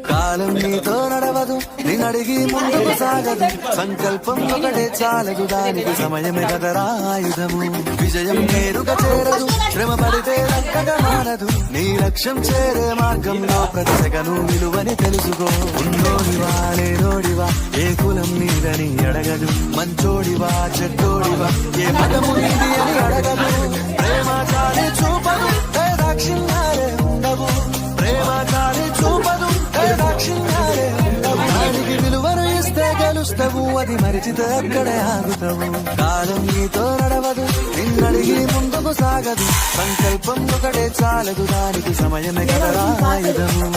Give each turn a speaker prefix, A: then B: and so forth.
A: కాలం నీతో నడవదు నిన్నడిగి ముందుకు సాగదు సంకల్పం ఒకటే చాలదు దానికి సమయమే కదరా ఆయుధము విజయం నేరుగా చేరదు శ్రమ పడితే దక్కగా మారదు నీ లక్ష్యం చేరే మార్గంలో ప్రతి సెకను విలువని తెలుసుకో ఉన్నోడివా లేనోడివా ఏ కులం నీదని అడగదు మంచోడివా చెడ్డోడివా ఏ మతము నీది అని అడగదు ప్రేమ చాలి చూపదు ఏ దాక్షిణ్యాలే ఉండవు ప్రేమ చాలి చూపదు దానికి విలువను ఇస్తే గెలుస్తావు అది మరిచితే అక్కడే ఆగుతావు కాలం నీతో నడవదు నిన్నడిగి ముందుకు సాగదు సంకల్పం ఒకటే చాలదు దానికి సమయమే కదరా ఆయుధము